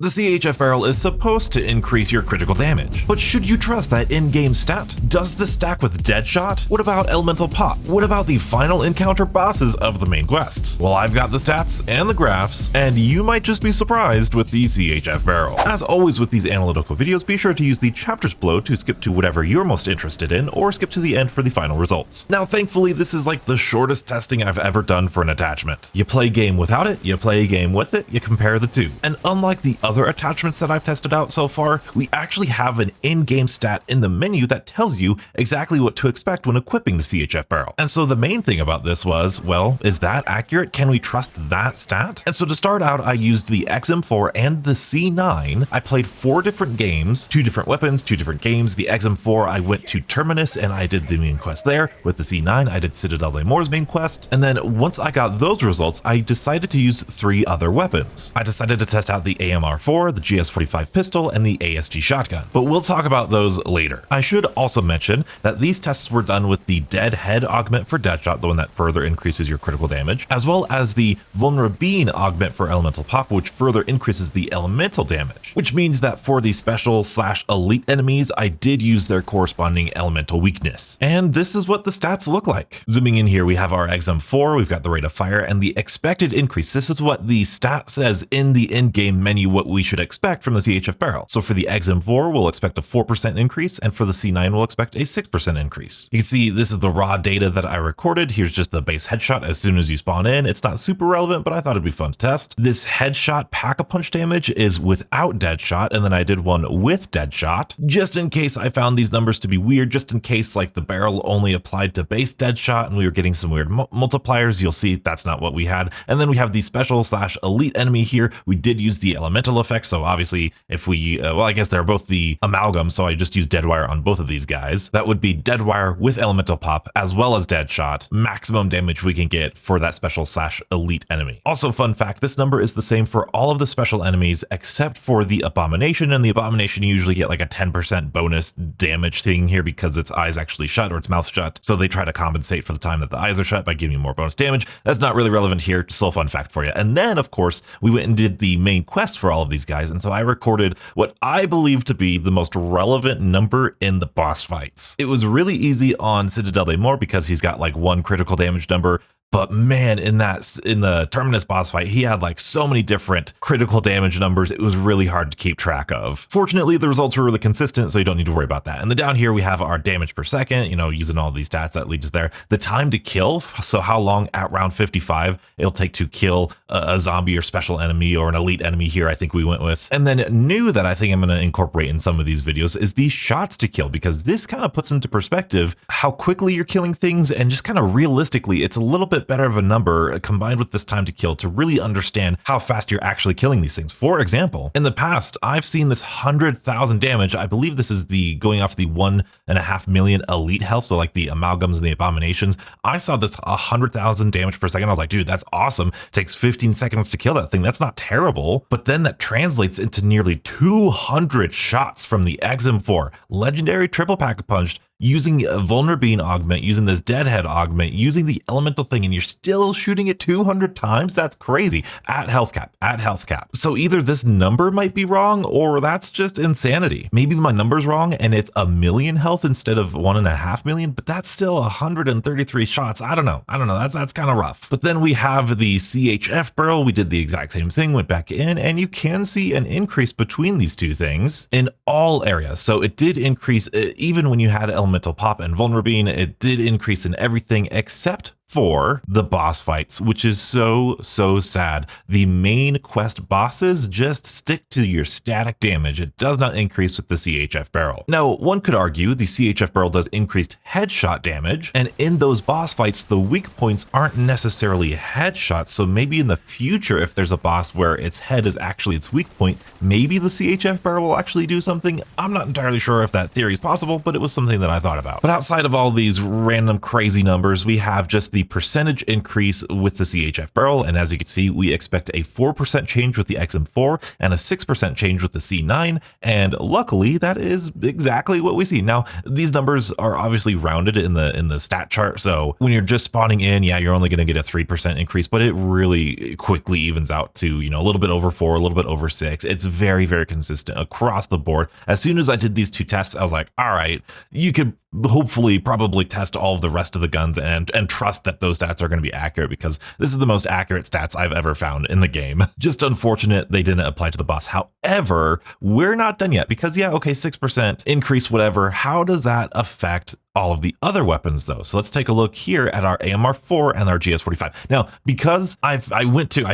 The CHF Barrel is supposed to increase your critical damage, but should you trust that in-game stat? Does this stack with Deadshot? What about Elemental Pop? What about the final encounter bosses of the main quests? Well, I've got the stats and the graphs, and you might just be surprised with the CHF Barrel. As always with these analytical videos, be sure to use the chapters below to skip to whatever you're most interested in, or skip to the end for the final results. Now, thankfully, this is like the shortest testing I've ever done for an attachment. You play a game without it, you play a game with it, you compare the two. And unlike the other attachments that I've tested out so far, we actually have an in-game stat in the menu that tells you exactly what to expect when equipping the CHF Barrel. And so the main thing about this was, well, is that accurate? Can we trust that stat? And so to start out, I used the XM4 and the C9. I played 4 different games, 2 different weapons, 2 different games. The XM4, I went to Terminus and I did the main quest there. With the C9, I did Citadel de Mor's main quest. And then once I got those results, I decided to use 3 other weapons. I decided to test out the AMR4, the GS45 pistol, and the ASG shotgun, but we'll talk about those later. I should also mention that these tests were done with the Dead Head augment for Deadshot, the one that further increases your critical damage, as well as the Vulnerabine augment for Elemental Pop, which further increases the elemental damage, which means that for the special/elite enemies, I did use their corresponding elemental weakness. And this is what the stats look like. Zooming in here, we have our XM4, we've got the rate of fire, and the expected increase. This is what the stat says in the in-game menu, what we should expect from the CHF Barrel. So for the XM4, we'll expect a 4% increase, and for the C9, we'll expect a 6% increase. You can see this is the raw data that I recorded. Here's just the base headshot as soon as you spawn in. It's not super relevant, but I thought it'd be fun to test. This headshot pack-a-punch damage is without Deadshot, and then I did one with Deadshot, just in case I found these numbers to be weird, just in case like the barrel only applied to base Deadshot and we were getting some weird multipliers. You'll see that's not what we had. And then we have the special/elite enemy here. We did use the elemental effect, so obviously if we, well, I guess they're both the amalgam, so I just used Deadwire on both of these guys. That would be Deadwire with Elemental Pop as well as Deadshot, maximum damage we can get for that special/elite enemy. Also, fun fact, this number is the same for all of the special enemies except for the Abomination, and the Abomination you usually get like a 10% bonus damage thing here because its eyes actually shut or its mouth shut, so they try to compensate for the time that the eyes are shut by giving you more bonus damage. That's not really relevant here, still a fun fact for you. And then, of course, we went and did the main quest for all of these guys, and so I recorded what I believe to be the most relevant number in the boss fights. It was really easy on Citadel de Mor because he's got like 1 critical damage number. But man, in the Terminus boss fight, he had like so many different critical damage numbers. It was really hard to keep track of. Fortunately, the results were really consistent, so you don't need to worry about that. And then down here, we have our damage per second, you know, using all these stats that leads us there. The time to kill, so how long at round 55 it'll take to kill a zombie or special enemy or an elite enemy here, I think we went with. And then new that I think I'm going to incorporate in some of these videos is these shots to kill, because this kind of puts into perspective how quickly you're killing things, and just kind of realistically, it's a little bit better of a number combined with this time to kill to really understand how fast you're actually killing these things. For example, in the past, I've seen this 100,000 damage. I believe this is the going off the 1.5 million elite health, so like the amalgams and the abominations. I saw this 100,000 damage per second. I was like, dude, that's awesome. It takes 15 seconds to kill that thing. That's not terrible. But then that translates into nearly 200 shots from the XM4, legendary triple pack-a-punched, using a Vulnerabine augment, using this Deadhead augment, using the elemental thing, and you're still shooting it 200 times? That's crazy. At health cap. So either this number might be wrong, or that's just insanity. Maybe my number's wrong and it's 1 million health instead of 1.5 million, but that's still 133 shots. I don't know. That's kind of rough. But then we have the CHF Barrel. We did the exact same thing, went back in, and you can see an increase between these two things in all areas. So it did increase, even when you had Elemental Pop and Vulnerabine, it did increase in everything except for the boss fights, which is so sad. The main quest bosses just stick to your static damage. It does not increase with the CHF Barrel. Now, one could argue the CHF Barrel does increased headshot damage, and in those boss fights, the weak points aren't necessarily headshots. So maybe in the future, if there's a boss where its head is actually its weak point, maybe the CHF Barrel will actually do something. I'm not entirely sure if that theory is possible, but it was something that I thought about. But outside of all these random crazy numbers, we have just the percentage increase with the CHF Barrel, and as you can see, we expect a 4% change with the XM4 and a 6% change with the C9, and luckily that is exactly what we see. Now, these numbers are obviously rounded in the stat chart, so when you're just spawning in, yeah, you're only going to get a 3% increase, but it really quickly evens out to, you know, a little bit over 4, a little bit over 6. It's very, very consistent across the board. As soon as I did these two tests, I was like, all right, you could hopefully probably test all of the rest of the guns and trust that those stats are going to be accurate, because this is the most accurate stats I've ever found in the game. Just unfortunate they didn't apply to the boss. However, we're not done yet, because yeah, okay, 6% increase, whatever. How does that affect all of the other weapons though? So let's take a look here at our AMR4 and our GS45. Now, because I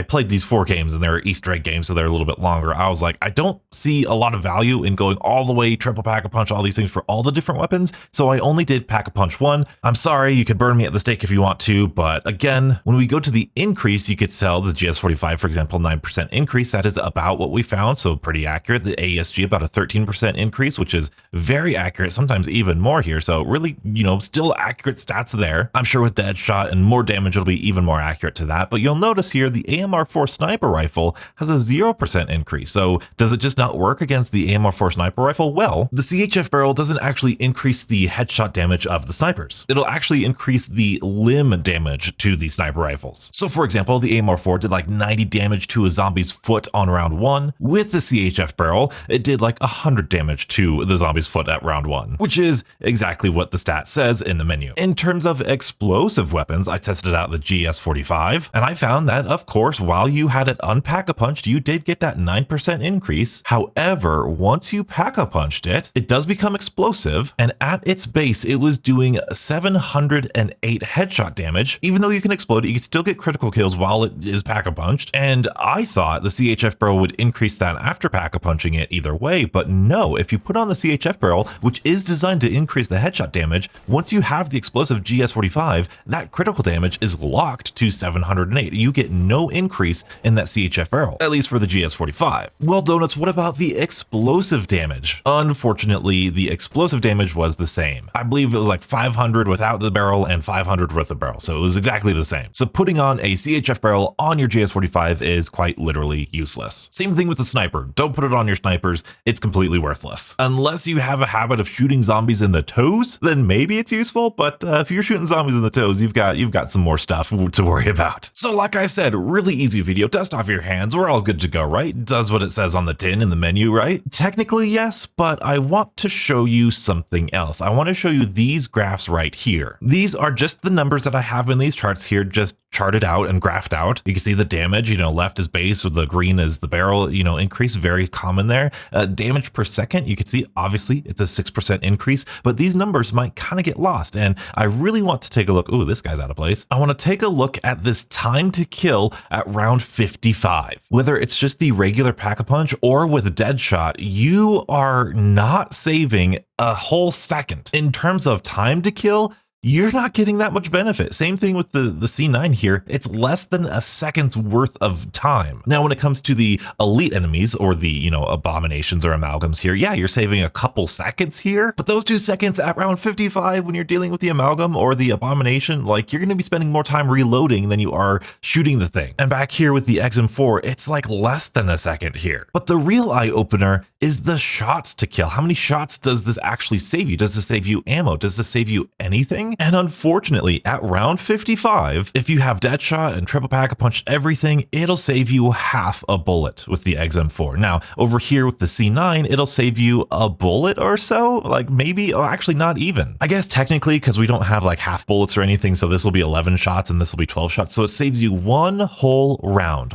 played these 4 games and they're Easter egg games, so they're a little bit longer, I was like, I don't see a lot of value in going all the way triple pack-a-punch, all these things for all the different weapons. So I only did pack-a-punch 1. I'm sorry, you could burn me at the stake if you want to, but again, when we go to the increase, you could sell the GS45, for example, 9% increase. That is about what we found, so pretty accurate. The ASG, about a 13% increase, which is very accurate, sometimes even more here. So really, you know, still accurate stats there. I'm sure with Deadshot and more damage, it'll be even more accurate to that. But you'll notice here, the AMR4 sniper rifle has a 0% increase. So does it just not work against the AMR4 sniper rifle? Well, the CHF barrel doesn't actually increase the headshot damage of the snipers. It'll actually increase the limb damage to the sniper rifles. So for example, the AMR4 did like 90 damage to a zombie's foot on round 1. With the CHF barrel, it did like 100 damage to the zombie's foot at round 1, which is exactly what the stat says in the menu. In terms of explosive weapons, I tested out the GS45, and I found that, of course, while you had it unpack-a-punched, you did get that 9% increase. However, once you pack-a-punched it, it does become explosive, and at its base, it was doing 708 headshot damage. Even though you can explode it, you can still get critical kills while it is pack-a-punched, and I thought the CHF barrel would increase that after pack-a-punching it either way, but no, if you put on the CHF barrel, which is designed to increase the headshot damage, once you have the explosive GS45, that critical damage is locked to 708. You get no increase in that CHF barrel, at least for the GS45. Well, Donuts, what about the explosive damage? Unfortunately, the explosive damage was the same. I believe it was like 500 without the barrel and 500 with the barrel, so it was exactly the same. So putting on a CHF barrel on your GS45 is quite literally useless. Same thing with the sniper. Don't put it on your snipers. It's completely worthless. Unless you have a habit of shooting zombies in the toes, then maybe it's useful, but if you're shooting zombies in the toes, you've got some more stuff to worry about. So like I said, really easy video. Dust off your hands. We're all good to go, right? Does what it says on the tin in the menu, right? Technically, yes, but I want to show you something else. I want to show you these graphs right here. These are just the numbers that I have in these charts here, just charted out and graphed out. You can see the damage, you know, left is base with the green is the barrel, you know, increase, very common there. Damage per second, you can see obviously it's a 6% increase, but these numbers might kind of get lost. And I really want to take a look. Ooh, this guy's out of place. I want to take a look at this time to kill at round 55. Whether it's just the regular pack-a-punch or with Deadshot, you are not saving a whole second. In terms of time to kill, you're not getting that much benefit. Same thing with the C9 here. It's less than a second's worth of time. Now, when it comes to the elite enemies or the, you know, abominations or amalgams here, yeah, you're saving a couple seconds here, but those 2 seconds at round 55 when you're dealing with the amalgam or the abomination, like you're going to be spending more time reloading than you are shooting the thing. And back here with the XM4, it's like less than a second here. But the real eye opener is the shots to kill. How many shots does this actually save you? Does this save you ammo? Does this save you anything? And unfortunately, at round 55, if you have Deadshot and triple pack-a-punch everything, it'll save you half a bullet with the XM4. Now, over here with the C9, it'll save you a bullet or so, like maybe, or actually not even. I guess technically, because we don't have like half bullets or anything, so this will be 11 shots and this will be 12 shots. So it saves you one whole round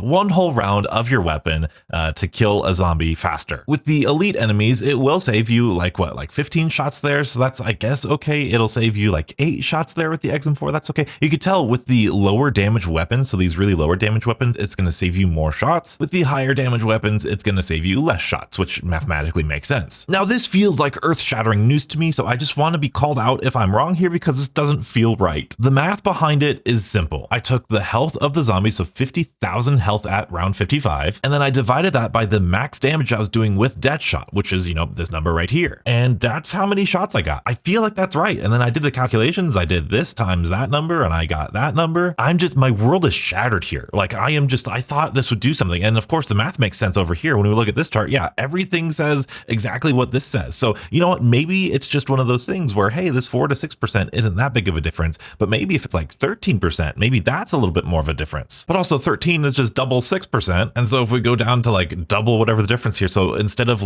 of your weapon to kill a zombie faster. With the elite enemies, it will save you like what, like 15 shots there. So that's, I guess, okay. It'll save you like 8 shots there with the XM4. That's okay. You could tell with the lower damage weapons, so these really lower damage weapons, it's going to save you more shots. With the higher damage weapons, it's going to save you less shots, which mathematically makes sense. Now, this feels like earth-shattering news to me, so I just want to be called out if I'm wrong here because this doesn't feel right. The math behind it is simple. I took the health of the zombie, so 50,000 health at round 55, and then I divided that by the max damage I was doing with Deadshot, which is, you know, this number right here. And that's how many shots I got. I feel like that's right. And then I did the calculation calculations. I did this times that number and I got that number. My world is shattered here. Like I thought this would do something. And of course the math makes sense over here when we look at this chart. Yeah, everything says exactly what this says. So you know what, maybe it's just one of those things where, hey, this 4 to 6% isn't that big of a difference, but maybe if it's like 13%, maybe that's a little bit more of a difference. But also 13 is just double 6%. And so if we go down to like double whatever the difference here, so instead of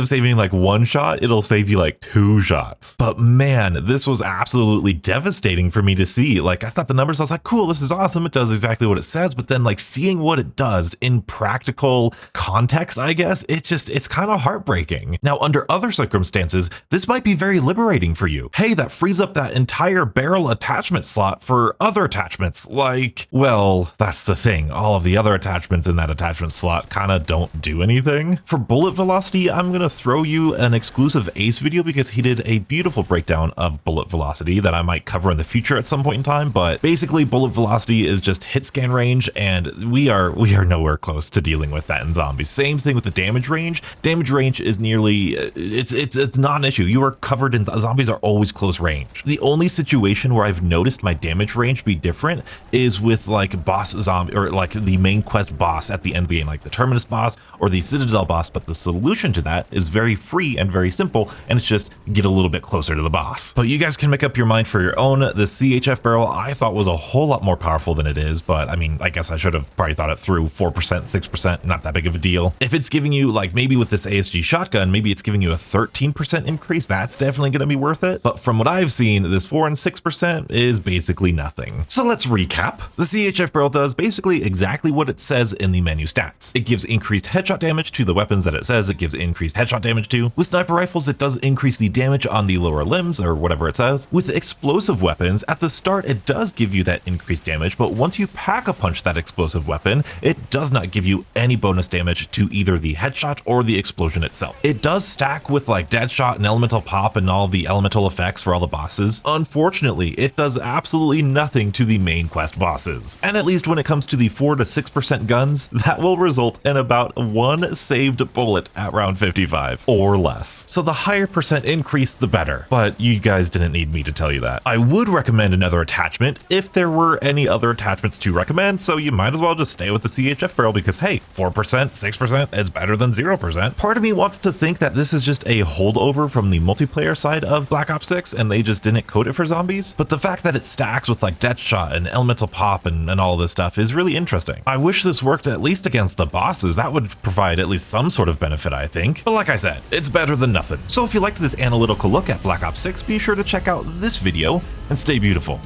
saving like 1 shot, it'll save you like 2 shots. But man, this was absolutely devastating for me to see. Like I thought the numbers, I was like, cool, this is awesome. It does exactly what it says. But then like seeing what it does in practical context, I guess, it's kind of heartbreaking. Now, under other circumstances, this might be very liberating for you. Hey, that frees up that entire barrel attachment slot for other attachments. Like, well, that's the thing. All of the other attachments in that attachment slot kind of don't do anything. For bullet velocity, I'm going to throw you an exclusive Ace video because he did a beautiful breakdown of bullet velocity that I might cover in the future at some point in time. But basically, bullet velocity is just hit scan range, and we are nowhere close to dealing with that in zombies. Same thing with the damage range. Damage range is nearly, it's not an issue. You are covered in, zombies are always close range. The only situation where I've noticed my damage range be different is with like boss zombie, or like the main quest boss at the end of the game, like the Terminus boss or the Citadel boss. But the solution to that is very free and very simple, and it's just get a little bit closer to the boss. But you guys can make up your mind for your own. The CHF barrel I thought was a whole lot more powerful than it is, but I mean, I guess I should have probably thought it through. 4%, 6%, not that big of a deal. If it's giving you, like maybe with this ASG shotgun, maybe it's giving you a 13% increase, that's definitely going to be worth it. But from what I've seen, this 4 and 6% is basically nothing. So let's recap. The CHF barrel does basically exactly what it says in the menu stats. It gives increased headshot damage to the weapons that it says it gives increased headshot damage to. With sniper rifles, it does increase the damage on the lower limbs or whatever it says. With explosive weapons, at the start, it does give you that increased damage, but once you pack a punch that explosive weapon, it does not give you any bonus damage to either the headshot or the explosion itself. It does stack with like Deadshot and Elemental Pop and all the elemental effects for all the bosses. Unfortunately, it does absolutely nothing to the main quest bosses. And at least when it comes to the 4 to 6% guns, that will result in about 1 saved bullet at round 55 or less. So the higher percent increase, the better. But you guys didn't need me to tell you that. I would recommend another attachment if there were any other attachments to recommend, so you might as well just stay with the CHF barrel because hey, 4%, 6% is better than 0%. Part of me wants to think that this is just a holdover from the multiplayer side of Black Ops 6 and they just didn't code it for zombies, but the fact that it stacks with like Deadshot and Elemental Pop and all this stuff is really interesting. I wish this worked at least against the bosses. That would provide at least some sort of benefit, I think. But like I said, it's better than nothing. So if you liked this analytical look at Black Ops 6, be sure to check out this video and stay beautiful.